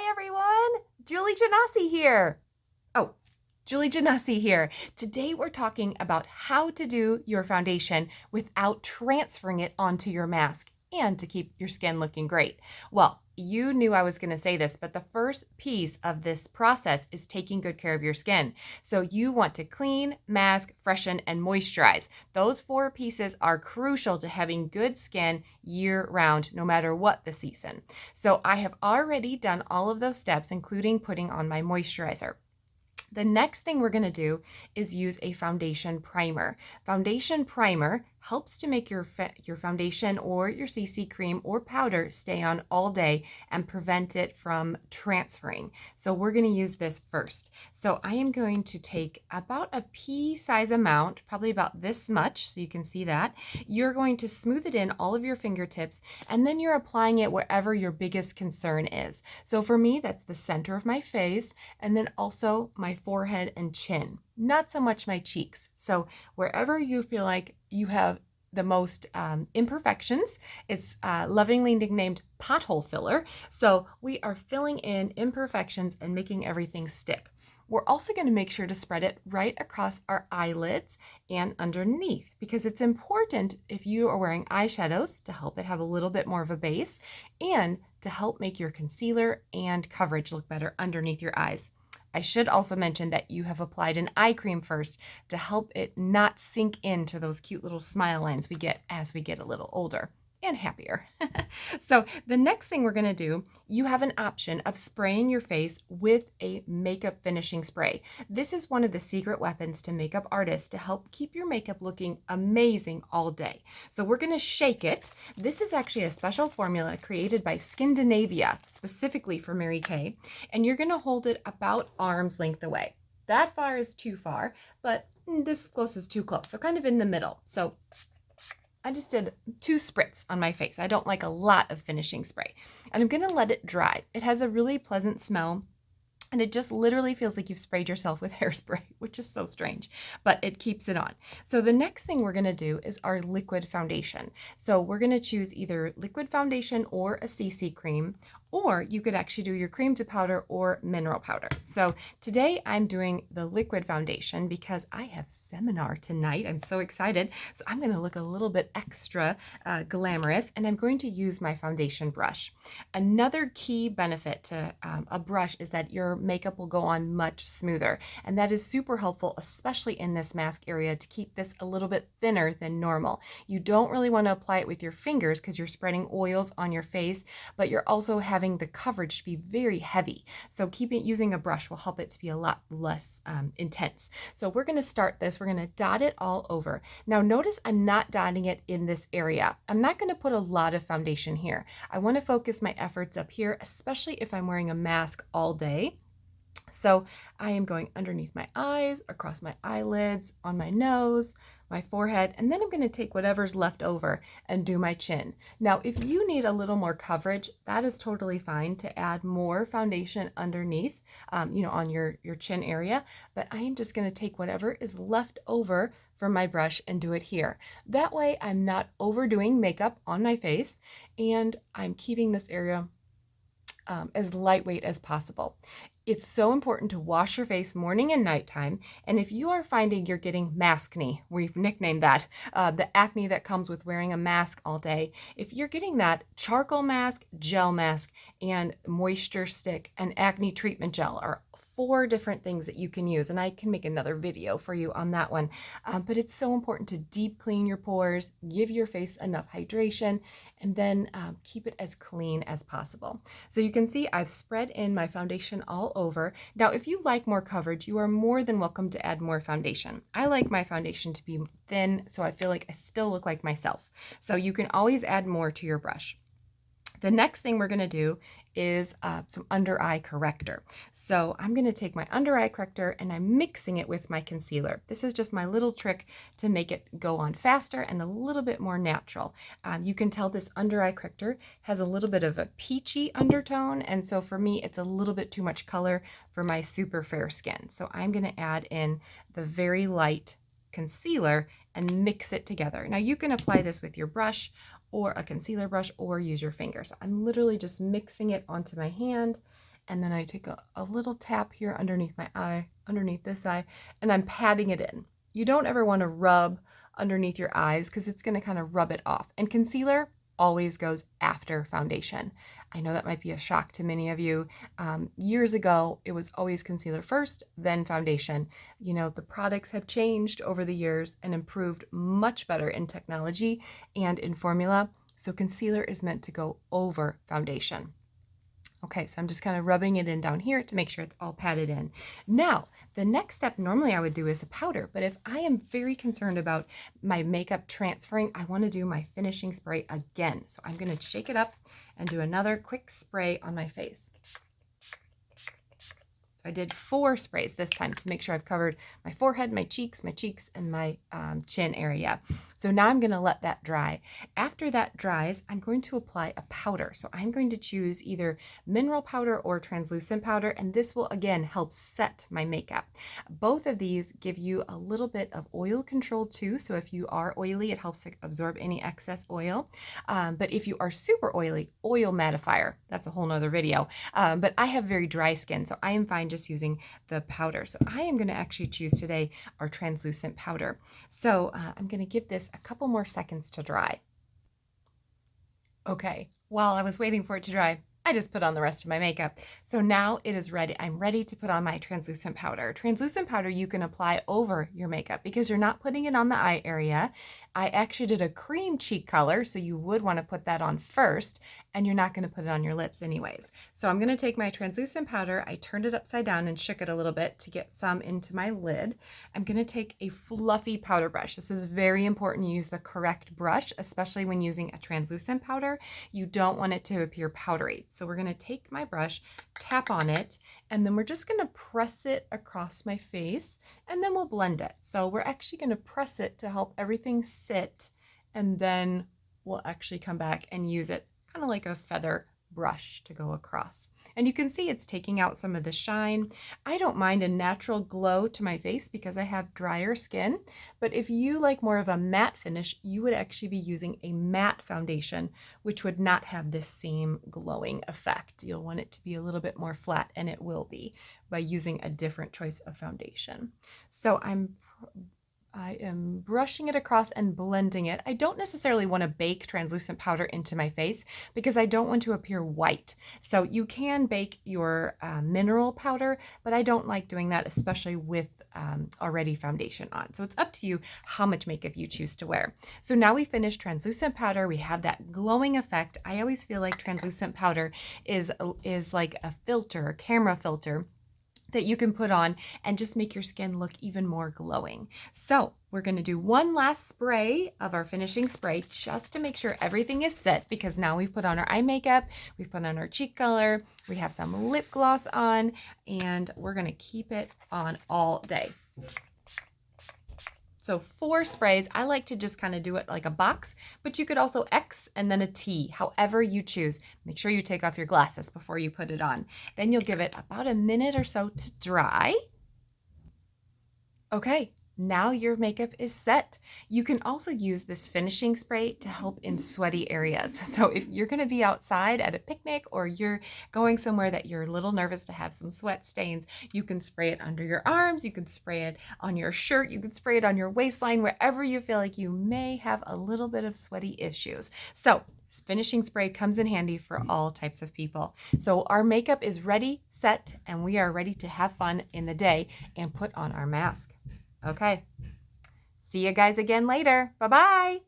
Hi everyone, Julie Janasi here. Oh, Julie Janasi here. Today we're talking about how to do your foundation without transferring it onto your mask and to keep your skin looking great. Well, you knew I was going to say this, but the first piece of this process is taking good care of your skin. So you want to clean, mask, freshen, and moisturize. Those four pieces are crucial to having good skin year round, no matter what the season. So I have already done all of those steps, including putting on my moisturizer. The next thing we're going to do is use a foundation primer. Foundation primer helps to make your foundation or your CC cream or powder stay on all day and prevent it from transferring. So we're going to use this first. So I am going to take about a pea size amount, probably about this much, so you can see that. You're going to smooth it in all of your fingertips, and then you're applying it wherever your biggest concern is. So for me, that's the center of my face, and then also my forehead and chin, not so much my cheeks. So wherever you feel like you have the most imperfections, it's lovingly nicknamed pothole filler. So we are filling in imperfections and making everything stick. We're also going to make sure to spread it right across our eyelids and underneath, because it's important if you are wearing eyeshadows to help it have a little bit more of a base and to help make your concealer and coverage look better underneath your eyes. I should also mention that you have applied an eye cream first to help it not sink into those cute little smile lines we get as we get a little older and happier. So the next thing we're going to do, you have an option of spraying your face with a makeup finishing spray. This is one of the secret weapons to makeup artists to help keep your makeup looking amazing all day. So we're going to shake it. This is actually a special formula created by Skindinavia, specifically for Mary Kay, and you're going to hold it about arm's length away. That far is too far, but this close is too close, so kind of in the middle. So I just did 2 spritz on my face. I don't like a lot of finishing spray. And I'm going to let it dry. It has a really pleasant smell. And it just literally feels like you've sprayed yourself with hairspray, which is so strange, but it keeps it on. So the next thing we're going to do is our liquid foundation. So we're going to choose either liquid foundation or a CC cream, or you could actually do your cream to powder or mineral powder. So today I'm doing the liquid foundation because I have seminar tonight. I'm so excited. So I'm going to look a little bit extra glamorous, and I'm going to use my foundation brush. Another key benefit to a brush is that your makeup will go on much smoother, and that is super helpful, especially in this mask area, to keep this a little bit thinner than normal. You don't really want to apply it with your fingers because you're spreading oils on your face, but you're also having the coverage to be very heavy. So using a brush will help it to be a lot less intense. So we're going to start this. We're going to dot it all over. Now notice I'm not dotting it in this area. I'm not going to put a lot of foundation here. I want to focus my efforts up here, especially if I'm wearing a mask all day. So I am going underneath my eyes, across my eyelids, on my nose, my forehead, and then I'm going to take whatever's left over and do my chin. Now, if you need a little more coverage, that is totally fine to add more foundation underneath, on your chin area, but I am just going to take whatever is left over from my brush and do it here. That way I'm not overdoing makeup on my face, and I'm keeping this area as lightweight as possible. It's so important to wash your face morning and nighttime. And if you are finding you're getting maskne, we've nicknamed that, the acne that comes with wearing a mask all day, if you're getting that, charcoal mask, gel mask, and moisture stick and acne treatment gel are 4 different things that you can use, and I can make another video for you on that one. But it's so important to deep clean your pores, give your face enough hydration, and then keep it as clean as possible. So you can see I've spread in my foundation all over. Now, if you like more coverage, you are more than welcome to add more foundation. I like my foundation to be thin, so I feel like I still look like myself. So you can always add more to your brush. The next thing we're going to do is some under eye corrector. So I'm going to take my under eye corrector and I'm mixing it with my concealer. This is just my little trick to make it go on faster and a little bit more natural. You can tell this under eye corrector has a little bit of a peachy undertone, and so for me it's a little bit too much color for my super fair skin. So I'm going to add in the very light concealer and mix it together. Now you can apply this with your brush or a concealer brush or use your finger. So I'm literally just mixing it onto my hand And then I take a little tap here underneath my eye, underneath this eye, and I'm patting it in. You don't ever want to rub underneath your eyes because it's going to kind of rub it off. And concealer always goes after foundation. I know that might be a shock to many of you. Years ago, it was always concealer first, then foundation. You know, the products have changed over the years and improved much better in technology and in formula. So concealer is meant to go over foundation. Okay, so I'm just kind of rubbing it in down here to make sure it's all patted in. Now, the next step normally I would do is a powder, but if I am very concerned about my makeup transferring, I want to do my finishing spray again. So I'm going to shake it up and do another quick spray on my face. So I did 4 sprays this time to make sure I've covered my forehead, my cheeks, and my chin area. So now I'm going to let that dry. After that dries, I'm going to apply a powder. So I'm going to choose either mineral powder or translucent powder, and this will again help set my makeup. Both of these give you a little bit of oil control too. So if you are oily, it helps to absorb any excess oil. But if you are super oily, oil mattifier, that's a whole nother video. But I have very dry skin, so I am fine just using the powder. So I am going to actually choose today our translucent powder. So I'm going to give this a couple more seconds to dry. Okay, while I was waiting for it to dry, I just put on the rest of my makeup. So now it is ready. I'm ready to put on my translucent powder. Translucent powder you can apply over your makeup because you're not putting it on the eye area. I actually did a cream cheek color, so you would want to put that on first, and you're not going to put it on your lips anyways. So I'm going to take my translucent powder. I turned it upside down and shook it a little bit to get some into my lid. I'm going to take a fluffy powder brush. This is very important. You use the correct brush, especially when using a translucent powder. You don't want it to appear powdery. So we're going to take my brush, tap on it, and then we're just going to press it across my face, and then we'll blend it. So we're actually going to press it to help everything sit, and then we'll actually come back and use it kind of like a feather brush to go across. And you can see it's taking out some of the shine. I don't mind a natural glow to my face because I have drier skin, but if you like more of a matte finish, you would actually be using a matte foundation, which would not have this same glowing effect. You'll want it to be a little bit more flat, and it will be by using a different choice of foundation. So I am brushing it across and blending it. I don't necessarily want to bake translucent powder into my face because I don't want to appear white. So you can bake your mineral powder, but I don't like doing that, especially with already foundation on. So it's up to you how much makeup you choose to wear. So now we finished translucent powder. We have that glowing effect. I always feel like translucent powder is like a filter, a camera filter, that you can put on and just make your skin look even more glowing. So we're going to do one last spray of our finishing spray just to make sure everything is set, because now we've put on our eye makeup, we've put on our cheek color, we have some lip gloss on, and we're going to keep it on all day. So 4 sprays. I like to just kind of do it like a box, but you could also X and then a T, however you choose. Make sure you take off your glasses before you put it on. Then you'll give it about a minute or so to dry. Okay, now your makeup is set. You can also use this finishing spray to help in sweaty areas. So if you're going to be outside at a picnic or you're going somewhere that you're a little nervous to have some sweat stains, you can spray it under your arms, you can spray it on your shirt, you can spray it on your waistline, wherever you feel like you may have a little bit of sweaty issues. So this finishing spray comes in handy for all types of people. So our makeup is ready, set, and we are ready to have fun in the day and put on our mask. Okay. See you guys again later. Bye-bye.